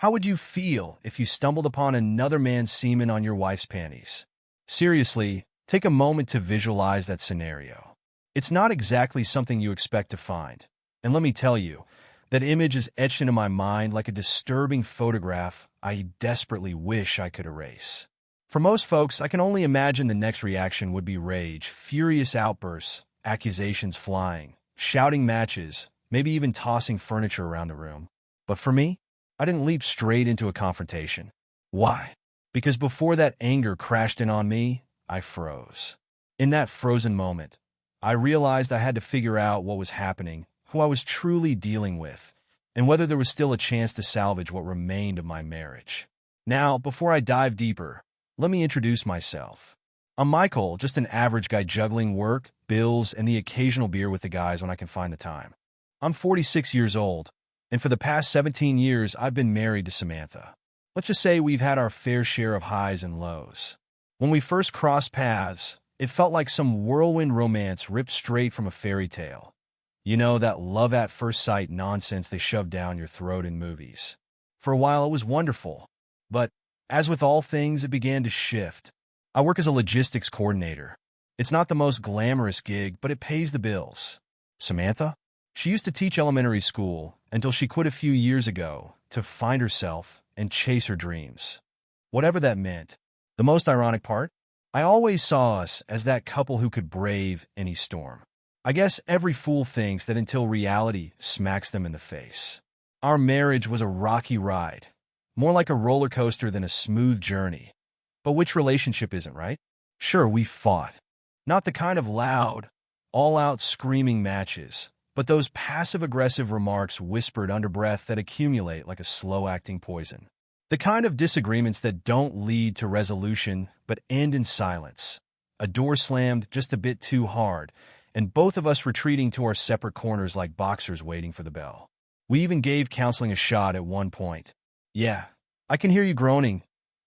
How would you feel if you stumbled upon another man's semen on your wife's panties? Seriously, take a moment to visualize that scenario. It's not exactly something you expect to find. And let me tell you, that image is etched into my mind like a disturbing photograph I desperately wish I could erase. For most folks, I can only imagine the next reaction would be rage, furious outbursts, accusations flying, shouting matches, maybe even tossing furniture around the room. But for me, I didn't leap straight into a confrontation. Why? Because before that anger crashed in on me, I froze. In that frozen moment, I realized I had to figure out what was happening, who I was truly dealing with, and whether there was still a chance to salvage what remained of my marriage. Now, before I dive deeper, let me introduce myself. I'm Michael, just an average guy juggling work, bills, and the occasional beer with the guys when I can find the time. I'm 46 years old, and for the past 17 years, I've been married to Samantha. Let's just say we've had our fair share of highs and lows. When we first crossed paths, it felt like some whirlwind romance ripped straight from a fairy tale. You know, that love at first sight nonsense they shove down your throat in movies. For a while, it was wonderful. But, as with all things, it began to shift. I work as a logistics coordinator. It's not the most glamorous gig, but it pays the bills. Samantha? She used to teach elementary school until she quit a few years ago to find herself and chase her dreams. Whatever that meant. The most ironic part? I always saw us as that couple who could brave any storm. I guess every fool thinks that until reality smacks them in the face. Our marriage was a rocky ride, more like a roller coaster than a smooth journey. But which relationship isn't, right? Sure, we fought. Not the kind of loud, all-out screaming matches, but those passive-aggressive remarks whispered under breath that accumulate like a slow-acting poison. The kind of disagreements that don't lead to resolution but end in silence. A door slammed just a bit too hard, and both of us retreating to our separate corners like boxers waiting for the bell. We even gave counseling a shot at one point. Yeah, I can hear you groaning.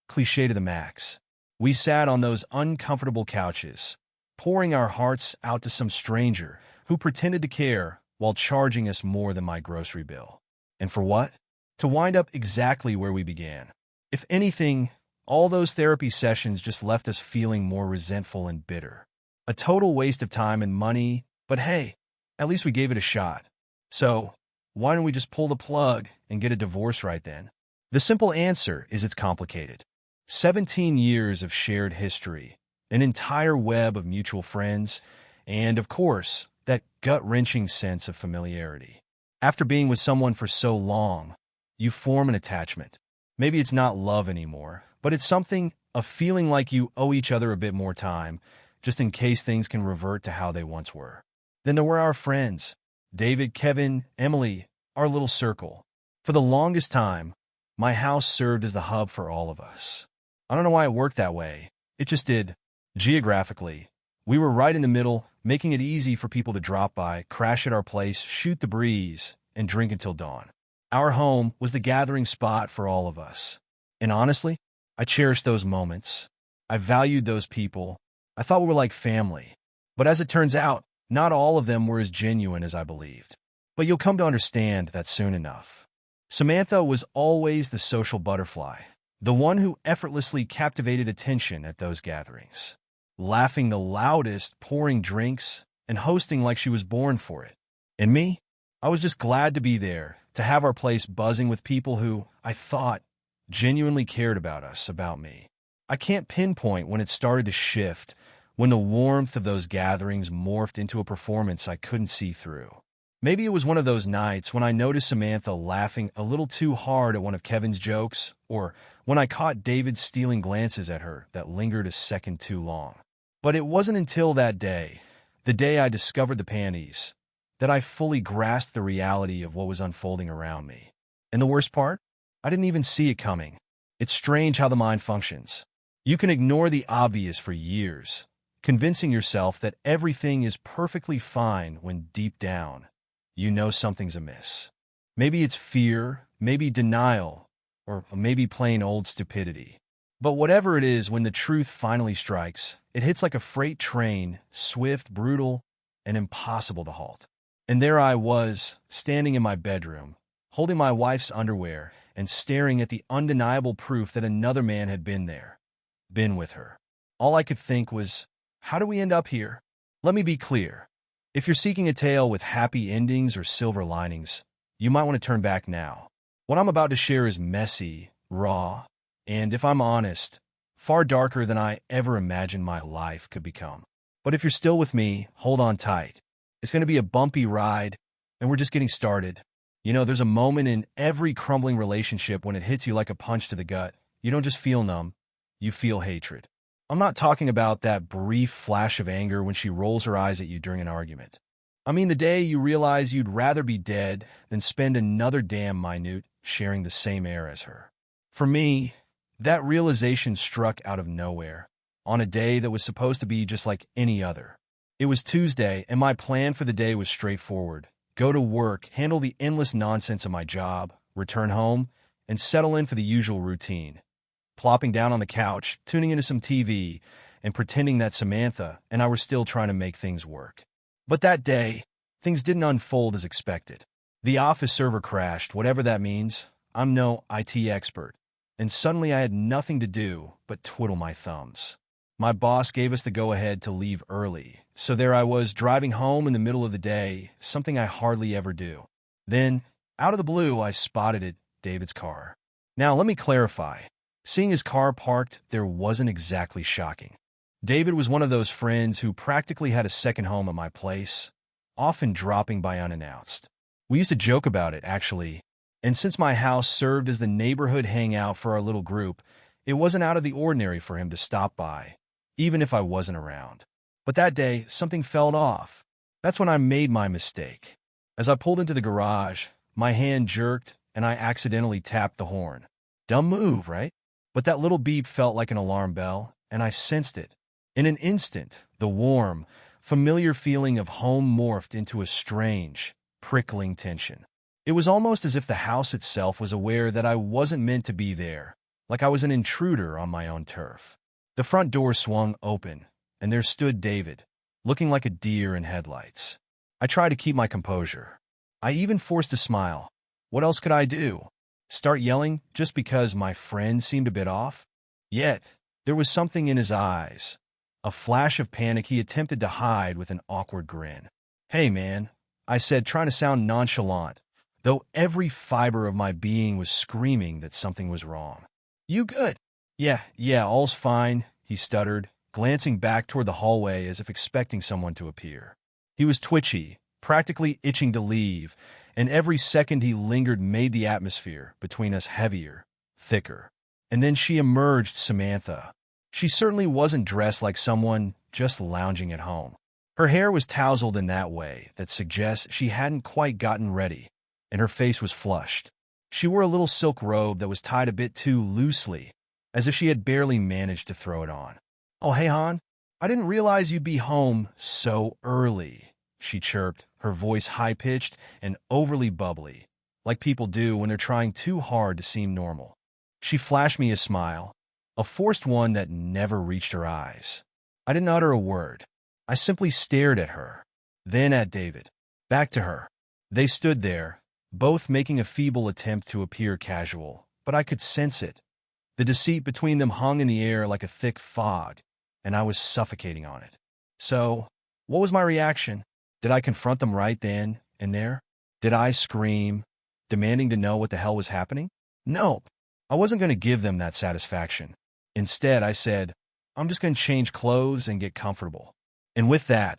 Cliché to the max. We sat on those uncomfortable couches, pouring our hearts out to some stranger who pretended to care while charging us more than my grocery bill. And for what? To wind up exactly where we began. If anything, all those therapy sessions just left us feeling more resentful and bitter. A total waste of time and money, but hey, at least we gave it a shot. So, why don't we just pull the plug and get a divorce right then? The simple answer is it's complicated. 17 years of shared history, an entire web of mutual friends, and, of course, that gut-wrenching sense of familiarity. After being with someone for so long, you form an attachment. Maybe it's not love anymore, but it's something, a feeling like you owe each other a bit more time, just in case things can revert to how they once were. Then there were our friends, David, Kevin, Emily, our little circle. For the longest time, my house served as the hub for all of us. I don't know why it worked that way. It just did. Geographically, we were right in the middle, making it easy for people to drop by, crash at our place, shoot the breeze, and drink until dawn. Our home was the gathering spot for all of us. And honestly, I cherished those moments. I valued those people. I thought we were like family. But as it turns out, not all of them were as genuine as I believed. But you'll come to understand that soon enough. Samantha was always the social butterfly, the one who effortlessly captivated attention at those gatherings, laughing the loudest, pouring drinks, and hosting like she was born for it. And me? I was just glad to be there, to have our place buzzing with people who, I thought, genuinely cared about us, about me. I can't pinpoint when it started to shift, when the warmth of those gatherings morphed into a performance I couldn't see through. Maybe it was one of those nights when I noticed Samantha laughing a little too hard at one of Kevin's jokes, or when I caught David stealing glances at her that lingered a second too long. But it wasn't until that day, the day I discovered the panties, that I fully grasped the reality of what was unfolding around me. And the worst part? I didn't even see it coming. It's strange how the mind functions. You can ignore the obvious for years, convincing yourself that everything is perfectly fine when deep down, you know something's amiss. Maybe it's fear, maybe denial, or maybe plain old stupidity. But whatever it is, when the truth finally strikes, it hits like a freight train, swift, brutal, and impossible to halt. And there I was, standing in my bedroom, holding my wife's underwear and staring at the undeniable proof that another man had been there, been with her. All I could think was, how do we end up here? Let me be clear. If you're seeking a tale with happy endings or silver linings, you might want to turn back now. What I'm about to share is messy, raw, and if I'm honest, far darker than I ever imagined my life could become. But if you're still with me, hold on tight. It's going to be a bumpy ride, and we're just getting started. You know, there's a moment in every crumbling relationship when it hits you like a punch to the gut. You don't just feel numb, you feel hatred. I'm not talking about that brief flash of anger when she rolls her eyes at you during an argument. I mean the day you realize you'd rather be dead than spend another damn minute sharing the same air as her. For me, that realization struck out of nowhere, on a day that was supposed to be just like any other. It was Tuesday, and my plan for the day was straightforward. Go to work, handle the endless nonsense of my job, return home, and settle in for the usual routine. Plopping down on the couch, tuning into some TV, and pretending that Samantha and I were still trying to make things work. But that day, things didn't unfold as expected. The office server crashed, whatever that means. I'm no IT expert. And suddenly I had nothing to do but twiddle my thumbs. My boss gave us the go-ahead to leave early, so there I was driving home in the middle of the day, something I hardly ever do. Then, out of the blue, I spotted it, David's car. Now, let me clarify. Seeing his car parked there wasn't exactly shocking. David was one of those friends who practically had a second home at my place, often dropping by unannounced. We used to joke about it, actually, and since my house served as the neighborhood hangout for our little group, it wasn't out of the ordinary for him to stop by, even if I wasn't around. But that day, something fell off. That's when I made my mistake. As I pulled into the garage, my hand jerked, and I accidentally tapped the horn. Dumb move, right? But that little beep felt like an alarm bell, and I sensed it. In an instant, the warm, familiar feeling of home morphed into a strange, prickling tension. It was almost as if the house itself was aware that I wasn't meant to be there, like I was an intruder on my own turf. The front door swung open, and there stood David, looking like a deer in headlights. I tried to keep my composure. I even forced a smile. What else could I do? Start yelling just because my friend seemed a bit off? Yet, there was something in his eyes. A flash of panic he attempted to hide with an awkward grin. "Hey, man," I said, trying to sound nonchalant, though every fiber of my being was screaming that something was wrong. "You good?" Yeah, all's fine," he stuttered, glancing back toward the hallway as if expecting someone to appear. He was twitchy, practically itching to leave, and every second he lingered made the atmosphere between us heavier, thicker. And then she emerged, Samantha. She certainly wasn't dressed like someone just lounging at home. Her hair was tousled in that way that suggests she hadn't quite gotten ready, and her face was flushed. She wore a little silk robe that was tied a bit too loosely, as if she had barely managed to throw it on. "Oh, hey, hon. I didn't realize you'd be home so early," she chirped, her voice high-pitched and overly bubbly, like people do when they're trying too hard to seem normal. She flashed me a smile, a forced one that never reached her eyes. I didn't utter a word. I simply stared at her, then at David, back to her. They stood there, both making a feeble attempt to appear casual, but I could sense it. The deceit between them hung in the air like a thick fog, and I was suffocating on it. So, what was my reaction? Did I confront them right then and there? Did I scream, demanding to know what the hell was happening? Nope. I wasn't going to give them that satisfaction. Instead, I said, "I'm just going to change clothes and get comfortable." And with that,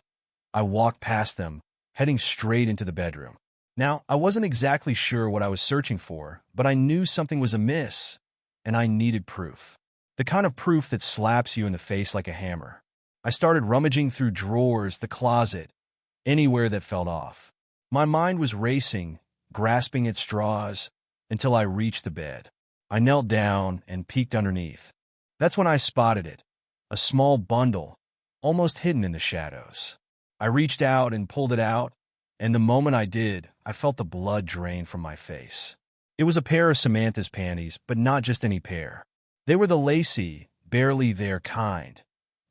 I walked past them, heading straight into the bedroom. Now, I wasn't exactly sure what I was searching for, but I knew something was amiss, and I needed proof. The kind of proof that slaps you in the face like a hammer. I started rummaging through drawers, the closet, anywhere that felt off. My mind was racing, grasping at straws, until I reached the bed. I knelt down and peeked underneath. That's when I spotted it, a small bundle, almost hidden in the shadows. I reached out and pulled it out, and the moment I did, I felt the blood drain from my face. It was a pair of Samantha's panties, but not just any pair. They were the lacy, barely there kind,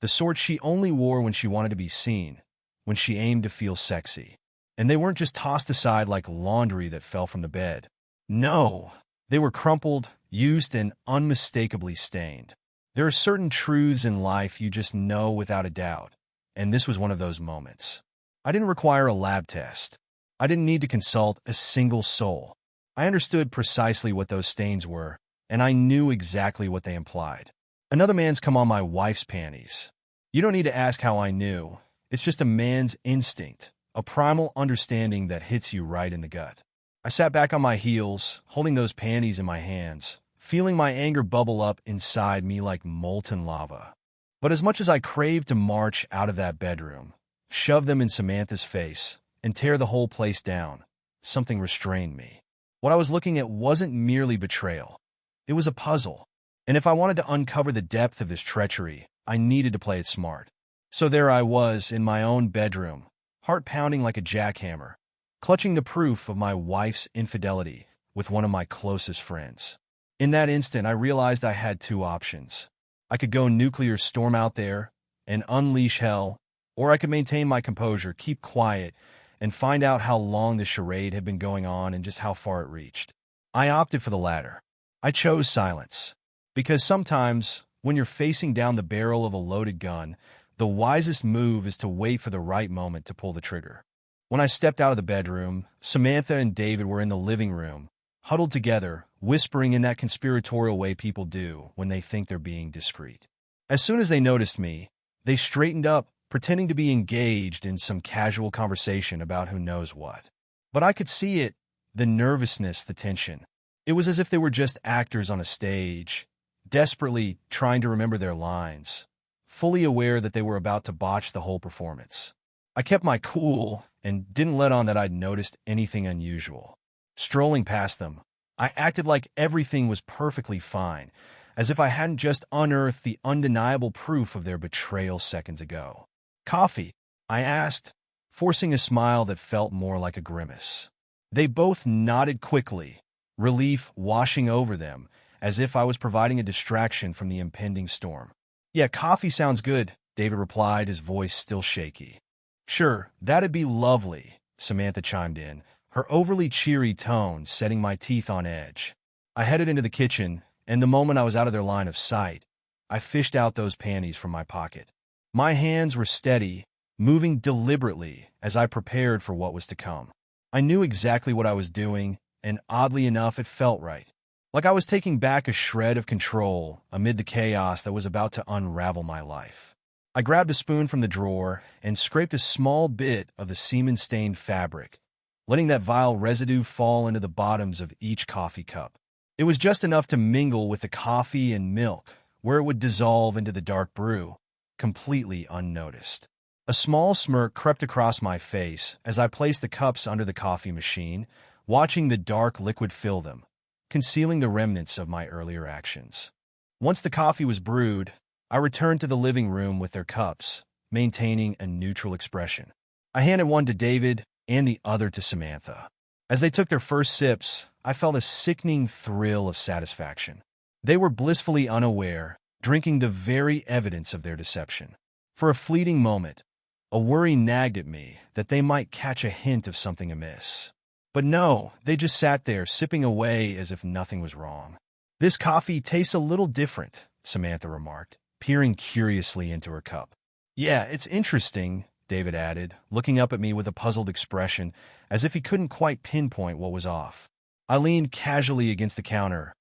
the sort she only wore when she wanted to be seen, when she aimed to feel sexy. And they weren't just tossed aside like laundry that fell from the bed. No, They were crumpled, used, and unmistakably stained. There are certain truths in life you just know without a doubt, and this was one of those moments. I didn't require a lab test. I didn't need to consult a single soul. I understood precisely what those stains were, and I knew exactly what they implied. Another man's come on my wife's panties. You don't need to ask how I knew. It's just a man's instinct, a primal understanding that hits you right in the gut. I sat back on my heels, holding those panties in my hands, feeling my anger bubble up inside me like molten lava. But as much as I craved to march out of that bedroom, shove them in Samantha's face, and tear the whole place down, something restrained me. What I was looking at wasn't merely betrayal. It was a puzzle. And if I wanted to uncover the depth of this treachery, I needed to play it smart. So there I was in my own bedroom, heart pounding like a jackhammer, clutching the proof of my wife's infidelity with one of my closest friends. In that instant, I realized I had two options. I could go nuclear storm out there and unleash hell, or I could maintain my composure, keep quiet, and find out how long the charade had been going on and just how far it reached. I opted for the latter. I chose silence. Because sometimes, when you're facing down the barrel of a loaded gun, the wisest move is to wait for the right moment to pull the trigger. When I stepped out of the bedroom, Samantha and David were in the living room, huddled together, whispering in that conspiratorial way people do when they think they're being discreet. As soon as they noticed me, they straightened up, pretending to be engaged in some casual conversation about who knows what. But I could see it, the nervousness, the tension. It was as if they were just actors on a stage, desperately trying to remember their lines, fully aware that they were about to botch the whole performance. I kept my cool and didn't let on that I'd noticed anything unusual. Strolling past them, I acted like everything was perfectly fine, as if I hadn't just unearthed the undeniable proof of their betrayal seconds ago. "Coffee?" I asked, forcing a smile that felt more like a grimace. They both nodded quickly, relief washing over them, as if I was providing a distraction from the impending storm. "Yeah, coffee sounds good," David replied, his voice still shaky. "Sure, that'd be lovely," Samantha chimed in, her overly cheery tone setting my teeth on edge. I headed into the kitchen, and the moment I was out of their line of sight, I fished out those panties from my pocket. My hands were steady, moving deliberately as I prepared for what was to come. I knew exactly what I was doing, and oddly enough, it felt right. Like I was taking back a shred of control amid the chaos that was about to unravel my life. I grabbed a spoon from the drawer and scraped a small bit of the semen-stained fabric, letting that vile residue fall into the bottoms of each coffee cup. It was just enough to mingle with the coffee and milk, where it would dissolve into the dark brew, completely unnoticed. A small smirk crept across my face as I placed the cups under the coffee machine, watching the dark liquid fill them, concealing the remnants of my earlier actions. Once the coffee was brewed, I returned to the living room with their cups, maintaining a neutral expression. I handed one to David and the other to Samantha. As they took their first sips, I felt a sickening thrill of satisfaction. They were blissfully unaware, drinking the very evidence of their deception. For a fleeting moment, a worry nagged at me that they might catch a hint of something amiss. But no, they just sat there, sipping away as if nothing was wrong. "This coffee tastes a little different," Samantha remarked, peering curiously into her cup. "Yeah, it's interesting," David added, looking up at me with a puzzled expression, as if he couldn't quite pinpoint what was off. I leaned casually against the counter,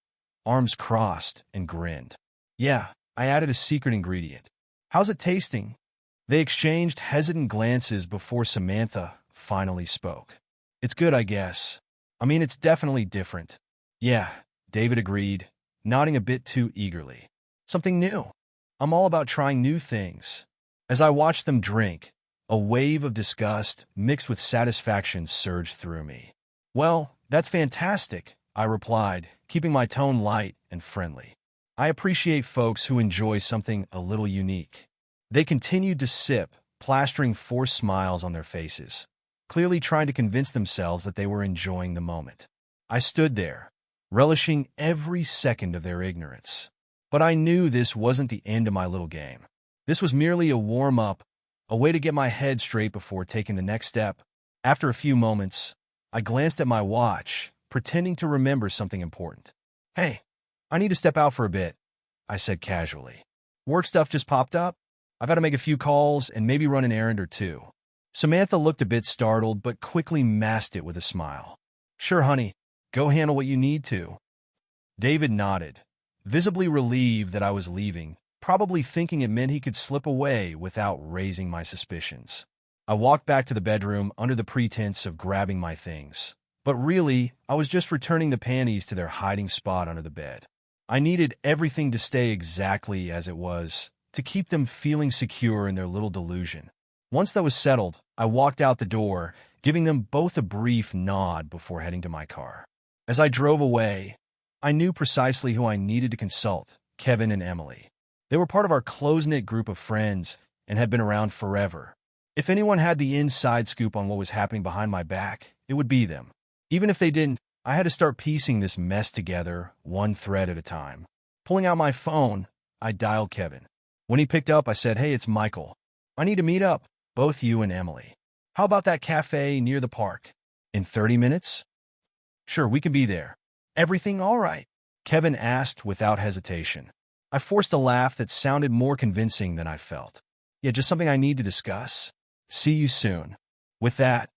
arms crossed, and grinned. "Yeah, I added a secret ingredient." "How's it tasting?" They exchanged hesitant glances before Samantha finally spoke. "It's good, I guess. I mean, it's definitely different." "Yeah," David agreed, nodding a bit too eagerly. "Something new. I'm all about trying new things." As I watched them drink, a wave of disgust mixed with satisfaction surged through me. "Well, that's fantastic," I replied, keeping my tone light and friendly. "I appreciate folks who enjoy something a little unique." They continued to sip, plastering forced smiles on their faces, clearly trying to convince themselves that they were enjoying the moment. I stood there, relishing every second of their ignorance. But I knew this wasn't the end of my little game. This was merely a warm-up, a way to get my head straight before taking the next step. After a few moments, I glanced at my watch, pretending to remember something important. Hey, I need to step out for a bit, I said casually. Work stuff just popped up. I've got to make a few calls and maybe run an errand or two. Samantha looked a bit startled, but quickly masked it with a smile. Sure, honey. Go handle what you need to. David nodded, visibly relieved that I was leaving, probably thinking it meant he could slip away without raising my suspicions. I walked back to the bedroom under the pretense of grabbing my things. But really, I was just returning the panties to their hiding spot under the bed. I needed everything to stay exactly as it was, to keep them feeling secure in their little delusion. Once that was settled, I walked out the door, giving them both a brief nod before heading to my car. As I drove away, I knew precisely who I needed to consult, Kevin and Emily. They were part of our close-knit group of friends and had been around forever. If anyone had the inside scoop on what was happening behind my back, it would be them. Even if they didn't, I had to start piecing this mess together, one thread at a time. Pulling out my phone, I dialed Kevin. When he picked up, I said, "Hey, it's Michael. I need to meet up, both you and Emily. How about that cafe near the park? In 30 minutes? Sure, we can be there. Everything all right?" Kevin asked without hesitation. I forced a laugh that sounded more convincing than I felt. Yeah, just something I need to discuss. See you soon. With that,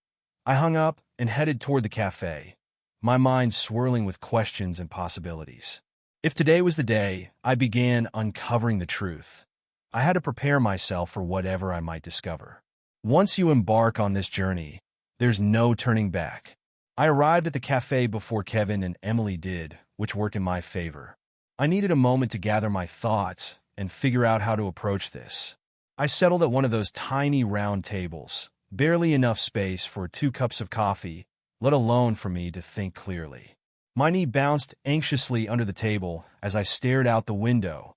I hung up and headed toward the cafe, my mind swirling with questions and possibilities. If today was the day, I began uncovering the truth. I had to prepare myself for whatever I might discover. Once you embark on this journey, there's no turning back. I arrived at the cafe before Kevin and Emily did, which worked in my favor. I needed a moment to gather my thoughts and figure out how to approach this. I settled at one of those tiny round tables, barely enough space for 2 cups of coffee, let alone for me to think clearly. My knee bounced anxiously under the table as I stared out the window,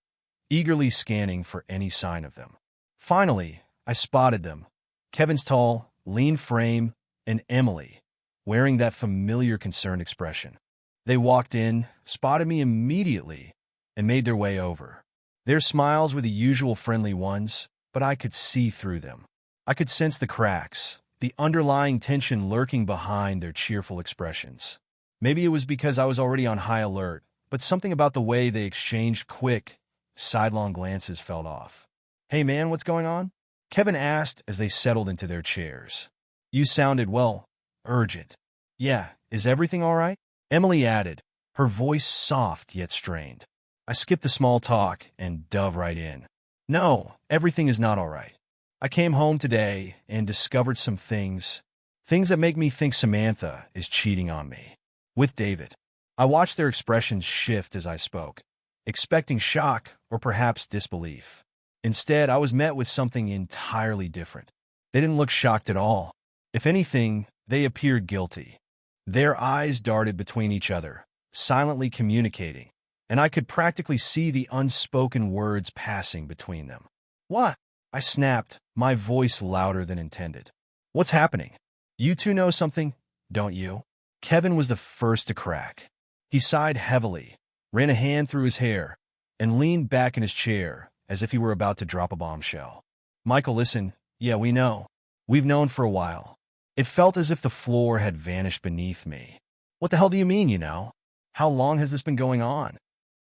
eagerly scanning for any sign of them. Finally, I spotted them. Kevin's tall, lean frame, and Emily, wearing that familiar concerned expression. They walked in, spotted me immediately, and made their way over. Their smiles were the usual friendly ones, but I could see through them. I could sense the cracks, the underlying tension lurking behind their cheerful expressions. Maybe it was because I was already on high alert, but something about the way they exchanged quick, sidelong glances felt off. "Hey man, what's going on?" Kevin asked as they settled into their chairs. "You sounded, well, urgent." "Yeah, is everything all right?" Emily added, her voice soft yet strained. I skipped the small talk and dove right in. "No, everything is not all right. I came home today and discovered some things that make me think Samantha is cheating on me. With David." I watched their expressions shift as I spoke, expecting shock or perhaps disbelief. Instead, I was met with something entirely different. They didn't look shocked at all. If anything, they appeared guilty. Their eyes darted between each other, silently communicating, and I could practically see the unspoken words passing between them. "What?" I snapped, my voice louder than intended. "What's happening? You two know something, don't you?" Kevin was the first to crack. He sighed heavily, ran a hand through his hair, and leaned back in his chair as if he were about to drop a bombshell. "Michael, listen. Yeah, we know. We've known for a while." It felt as if the floor had vanished beneath me. "What the hell do you mean, you know? How long has this been going on?"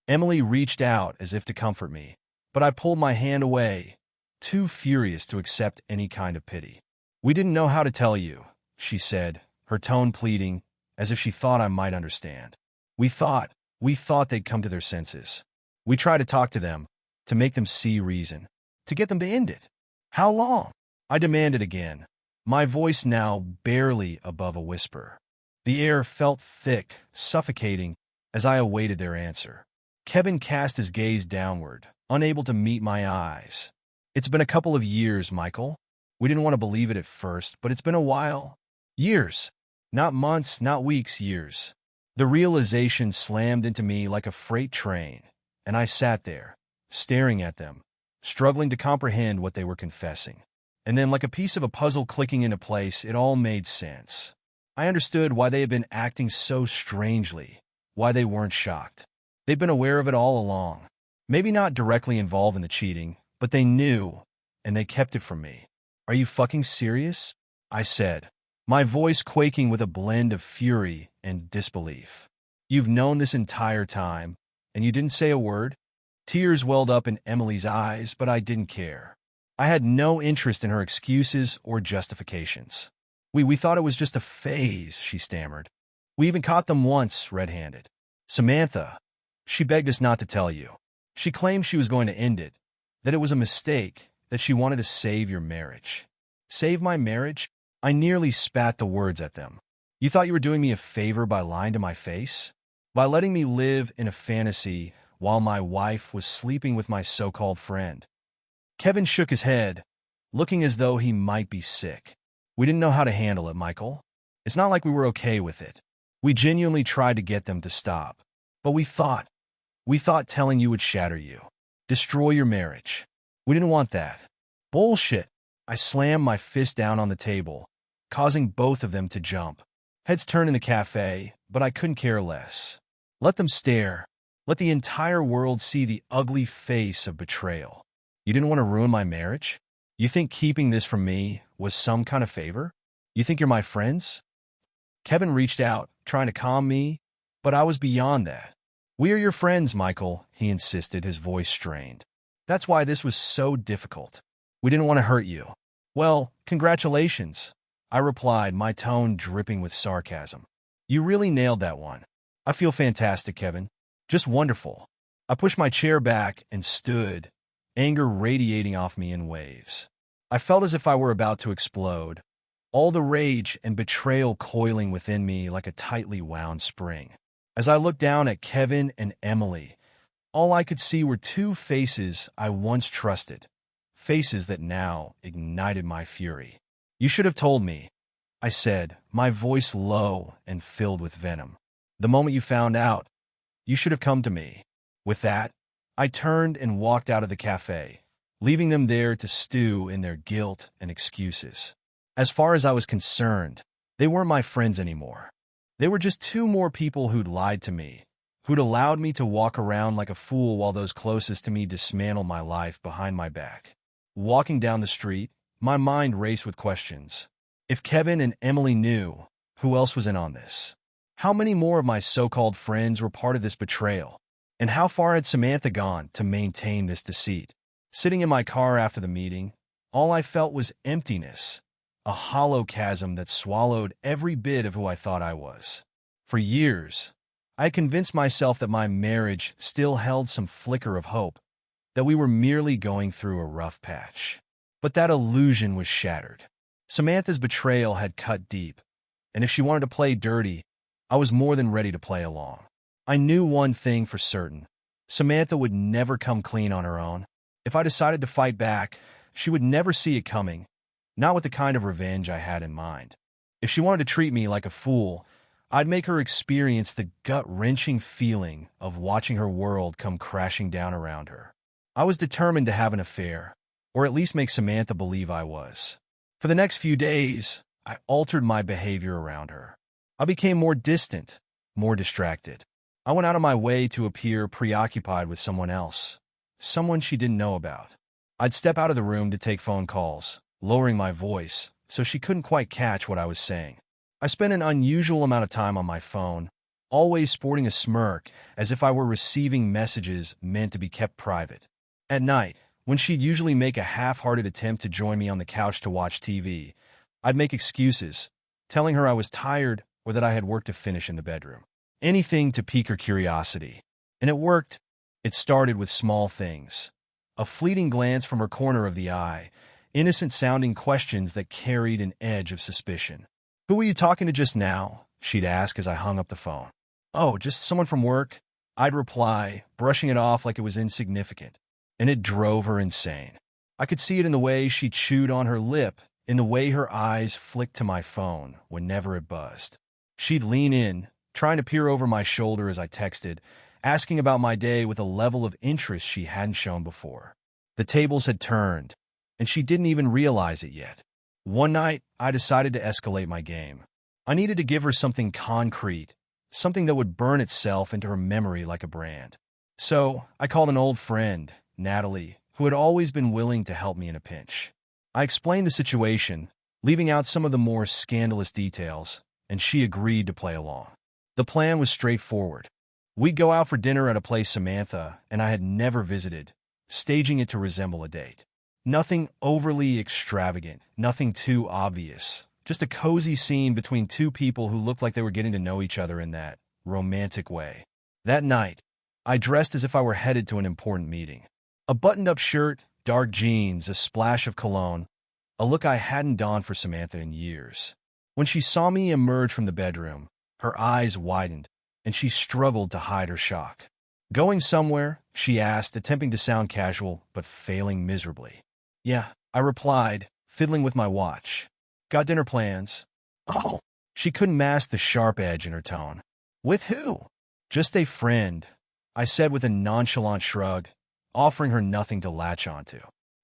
Emily reached out as if to comfort me, but I pulled my hand away, too furious to accept any kind of pity. "We didn't know how to tell you," she said, her tone pleading, as if she thought I might understand. We thought they'd come to their senses. We tried to talk to them, to make them see reason, to get them to end it." "How long?" I demanded again, my voice now barely above a whisper. The air felt thick, suffocating, as I awaited their answer. Kevin cast his gaze downward, unable to meet my eyes. "It's been a couple of years, Michael. We didn't want to believe it at first, but it's been a while. Years. Not months, not weeks, years." The realization slammed into me like a freight train, and I sat there, staring at them, struggling to comprehend what they were confessing. And then, like a piece of a puzzle clicking into place, it all made sense. I understood why they had been acting so strangely, why they weren't shocked. They'd been aware of it all along. Maybe not directly involved in the cheating, but they knew, and they kept it from me. "Are you fucking serious?" I said, my voice quaking with a blend of fury and disbelief. You've known this entire time, and you didn't say a word? Tears welled up in Emily's eyes, but I didn't care. I had no interest in her excuses or justifications. We thought it was just a phase, she stammered. We even caught them once, red-handed. Samantha, she begged us not to tell you. She claimed she was going to end it, that it was a mistake, that she wanted to save your marriage. Save my marriage? I nearly spat the words at them. You thought you were doing me a favor by lying to my face? By letting me live in a fantasy while my wife was sleeping with my so-called friend? Kevin shook his head, looking as though he might be sick. We didn't know how to handle it, Michael. It's not like we were okay with it. We genuinely tried to get them to stop. But we thought telling you would shatter you, destroy your marriage. We didn't want that. Bullshit. I slammed my fist down on the table, causing both of them to jump. Heads turned in the cafe, but I couldn't care less. Let them stare. Let the entire world see the ugly face of betrayal. You didn't want to ruin my marriage? You think keeping this from me was some kind of favor? You think you're my friends? Kevin reached out, trying to calm me, but I was beyond that. We are your friends, Michael, he insisted, his voice strained. That's why this was so difficult. We didn't want to hurt you. Well, congratulations, I replied, my tone dripping with sarcasm. You really nailed that one. I feel fantastic, Kevin. Just wonderful. I pushed my chair back and stood, anger radiating off me in waves. I felt as if I were about to explode, all the rage and betrayal coiling within me like a tightly wound spring. As I looked down at Kevin and Emily, all I could see were two faces I once trusted, faces that now ignited my fury. You should have told me, I said, my voice low and filled with venom. The moment you found out, you should have come to me. With that, I turned and walked out of the cafe, leaving them there to stew in their guilt and excuses. As far as I was concerned, they weren't my friends anymore. They were just two more people who'd lied to me, who'd allowed me to walk around like a fool while those closest to me dismantled my life behind my back. Walking down the street, my mind raced with questions. If Kevin and Emily knew, who else was in on this? How many more of my so-called friends were part of this betrayal? And how far had Samantha gone to maintain this deceit? Sitting in my car after the meeting, all I felt was emptiness, a hollow chasm that swallowed every bit of who I thought I was. For years, I convinced myself that my marriage still held some flicker of hope, that we were merely going through a rough patch. But that illusion was shattered. Samantha's betrayal had cut deep, and if she wanted to play dirty, I was more than ready to play along. I knew one thing for certain. Samantha would never come clean on her own. If I decided to fight back, she would never see it coming, not with the kind of revenge I had in mind. If she wanted to treat me like a fool, I'd make her experience the gut-wrenching feeling of watching her world come crashing down around her. I was determined to have an affair, or at least make Samantha believe I was. For the next few days, I altered my behavior around her. I became more distant, more distracted. I went out of my way to appear preoccupied with someone else, someone she didn't know about. I'd step out of the room to take phone calls, lowering my voice so she couldn't quite catch what I was saying. I spent an unusual amount of time on my phone, always sporting a smirk as if I were receiving messages meant to be kept private. At night, when she'd usually make a half-hearted attempt to join me on the couch to watch TV, I'd make excuses, telling her I was tired or that I had work to finish in the bedroom. Anything to pique her curiosity. And it worked. It started with small things. A fleeting glance from her corner of the eye, innocent-sounding questions that carried an edge of suspicion. "Who were you talking to just now?" she'd ask as I hung up the phone. "Oh, just someone from work," I'd reply, brushing it off like it was insignificant. And it drove her insane. I could see it in the way she chewed on her lip, in the way her eyes flicked to my phone whenever it buzzed. She'd lean in, trying to peer over my shoulder as I texted, asking about my day with a level of interest she hadn't shown before. The tables had turned, and she didn't even realize it yet. One night, I decided to escalate my game. I needed to give her something concrete, something that would burn itself into her memory like a brand. So, I called an old friend, Natalie, who had always been willing to help me in a pinch. I explained the situation, leaving out some of the more scandalous details, and she agreed to play along. The plan was straightforward. We'd go out for dinner at a place Samantha and I had never visited, staging it to resemble a date. Nothing overly extravagant, nothing too obvious. Just a cozy scene between two people who looked like they were getting to know each other in that romantic way. That night, I dressed as if I were headed to an important meeting. A buttoned-up shirt, dark jeans, a splash of cologne, a look I hadn't donned for Samantha in years. When she saw me emerge from the bedroom, her eyes widened, and she struggled to hide her shock. "Going somewhere?" she asked, attempting to sound casual, but failing miserably. "Yeah," I replied, fiddling with my watch. "Got dinner plans." "Oh." She couldn't mask the sharp edge in her tone. "With who?" "Just a friend," I said with a nonchalant shrug, offering her nothing to latch onto.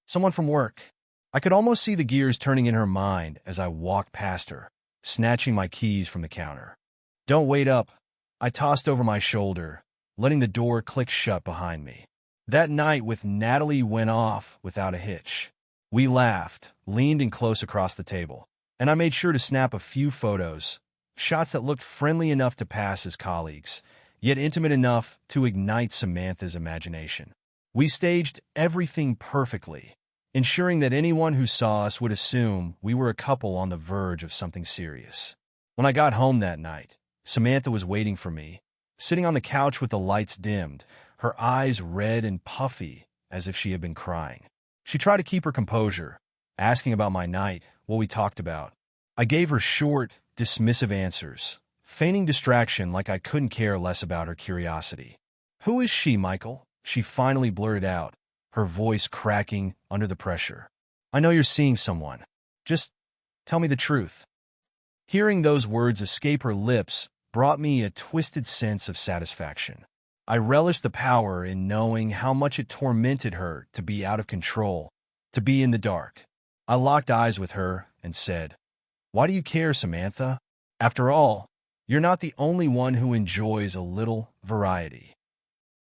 "Someone from work." I could almost see the gears turning in her mind as I walked past her, snatching my keys from the counter. "Don't wait up," I tossed over my shoulder, letting the door click shut behind me. That night with Natalie went off without a hitch. We laughed, leaned in close across the table, and I made sure to snap a few photos, shots that looked friendly enough to pass as colleagues, yet intimate enough to ignite Samantha's imagination. We staged everything perfectly, ensuring that anyone who saw us would assume we were a couple on the verge of something serious. When I got home that night, Samantha was waiting for me, sitting on the couch with the lights dimmed, her eyes red and puffy as if she had been crying. She tried to keep her composure, asking about my night, what we talked about. I gave her short, dismissive answers, feigning distraction like I couldn't care less about her curiosity. "Who is she, Michael?" she finally blurted out, her voice cracking under the pressure. "I know you're seeing someone. Just tell me the truth." Hearing those words escape her lips brought me a twisted sense of satisfaction. I relished the power in knowing how much it tormented her to be out of control, to be in the dark. I locked eyes with her and said, "Why do you care, Samantha? After all, you're not the only one who enjoys a little variety."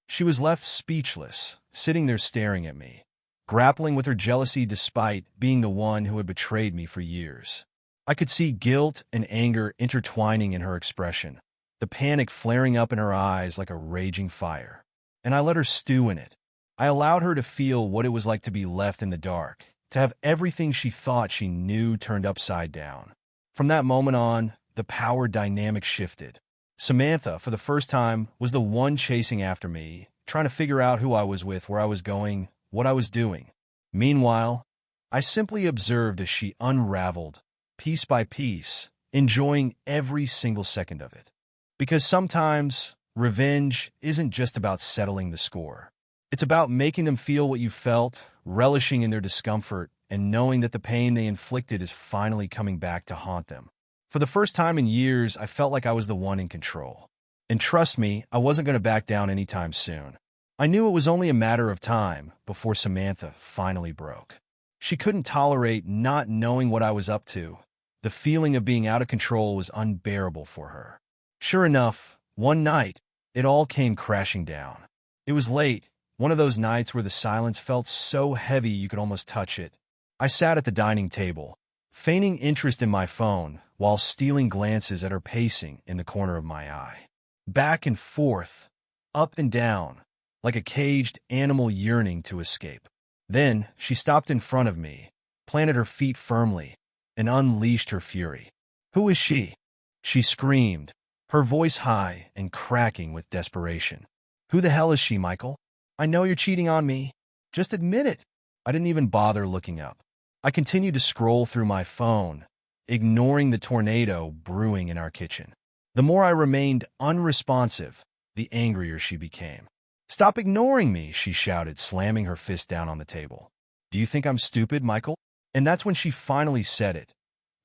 She was left speechless, sitting there staring at me, grappling with her jealousy despite being the one who had betrayed me for years. I could see guilt and anger intertwining in her expression, the panic flaring up in her eyes like a raging fire. And I let her stew in it. I allowed her to feel what it was like to be left in the dark, to have everything she thought she knew turned upside down. From that moment on, the power dynamic shifted. Samantha, for the first time, was the one chasing after me, trying to figure out who I was with, where I was going, what I was doing. Meanwhile, I simply observed as she unraveled, piece by piece, enjoying every single second of it. Because sometimes, revenge isn't just about settling the score. It's about making them feel what you felt, relishing in their discomfort, and knowing that the pain they inflicted is finally coming back to haunt them. For the first time in years, I felt like I was the one in control. And trust me, I wasn't going to back down anytime soon. I knew it was only a matter of time before Samantha finally broke. She couldn't tolerate not knowing what I was up to. The feeling of being out of control was unbearable for her. Sure enough, one night, it all came crashing down. It was late, one of those nights where the silence felt so heavy you could almost touch it. I sat at the dining table, feigning interest in my phone, while stealing glances at her pacing in the corner of my eye. Back and forth, up and down, like a caged animal yearning to escape. Then she stopped in front of me, planted her feet firmly, and unleashed her fury. "Who is she?" she screamed, her voice high and cracking with desperation. "Who the hell is she, Michael? I know you're cheating on me. Just admit it." I didn't even bother looking up. I continued to scroll through my phone, ignoring the tornado brewing in our kitchen. The more I remained unresponsive, the angrier she became. "Stop ignoring me," she shouted, slamming her fist down on the table. "Do you think I'm stupid, Michael?" And that's when she finally said it.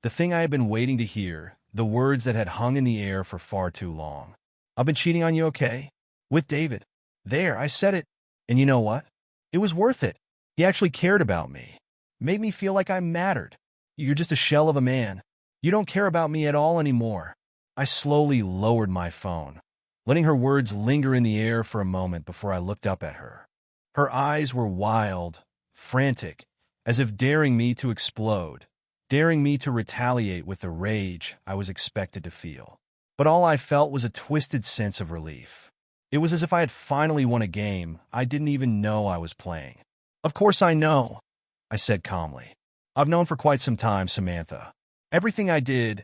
The thing I had been waiting to hear, the words that had hung in the air for far too long. "I've been cheating on you, okay? With David." There, I said it. And you know what? It was worth it. He actually cared about me. Made me feel like I mattered. "You're just a shell of a man. You don't care about me at all anymore." I slowly lowered my phone, letting her words linger in the air for a moment before I looked up at her. Her eyes were wild, frantic, as if daring me to explode, daring me to retaliate with the rage I was expected to feel. But all I felt was a twisted sense of relief. It was as if I had finally won a game I didn't even know I was playing. "Of course I know," I said calmly. "I've known for quite some time, Samantha. Everything I did,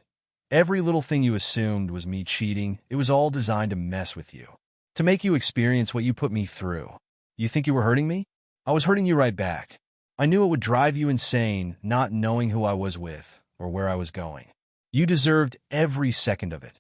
every little thing you assumed was me cheating, it was all designed to mess with you. To make you experience what you put me through. You think you were hurting me? I was hurting you right back. I knew it would drive you insane not knowing who I was with or where I was going. You deserved every second of it."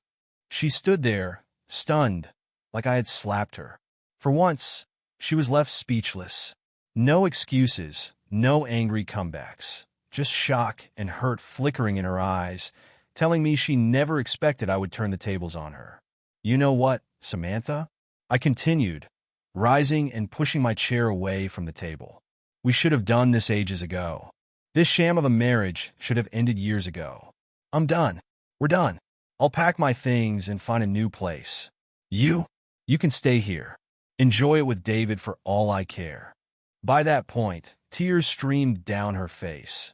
She stood there, stunned, like I had slapped her. For once, she was left speechless. No excuses, no angry comebacks. Just shock and hurt flickering in her eyes, telling me she never expected I would turn the tables on her. "You know what, Samantha?" I continued, rising and pushing my chair away from the table. "We should have done this ages ago. This sham of a marriage should have ended years ago. I'm done. We're done. I'll pack my things and find a new place. You can stay here. Enjoy it with David for all I care." By that point, tears streamed down her face.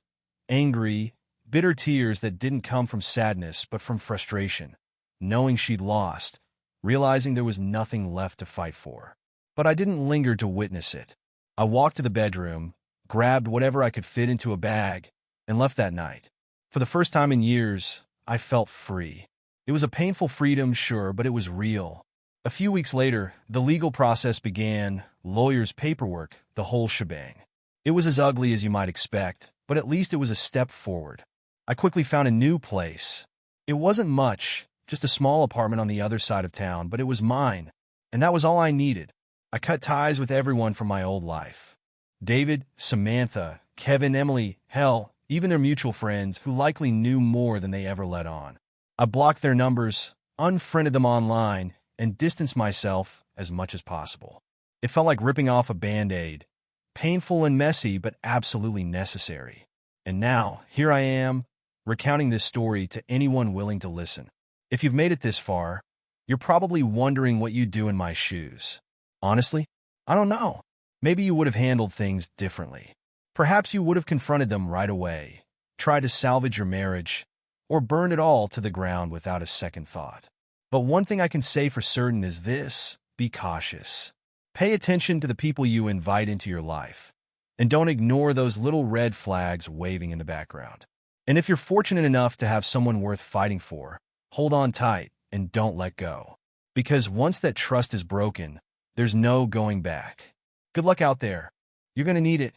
Angry, bitter tears that didn't come from sadness but from frustration, knowing she'd lost, realizing there was nothing left to fight for. But I didn't linger to witness it. I walked to the bedroom, grabbed whatever I could fit into a bag, and left that night. For the first time in years, I felt free. It was a painful freedom, sure, but it was real. A few weeks later, the legal process began, lawyers, paperwork, the whole shebang. It was as ugly as you might expect, but at least it was a step forward. I quickly found a new place. It wasn't much, just a small apartment on the other side of town, but it was mine, and that was all I needed. I cut ties with everyone from my old life. David, Samantha, Kevin, Emily, hell, even their mutual friends who likely knew more than they ever let on. I blocked their numbers, unfriended them online, and distanced myself as much as possible. It felt like ripping off a Band-Aid. Painful and messy, but absolutely necessary. And now, here I am, recounting this story to anyone willing to listen. If you've made it this far, you're probably wondering what you'd do in my shoes. Honestly, I don't know. Maybe you would have handled things differently. Perhaps you would have confronted them right away, tried to salvage your marriage, or burn it all to the ground without a second thought. But one thing I can say for certain is this: be cautious. Pay attention to the people you invite into your life, and don't ignore those little red flags waving in the background. And if you're fortunate enough to have someone worth fighting for, hold on tight and don't let go. Because once that trust is broken, there's no going back. Good luck out there. You're going to need it.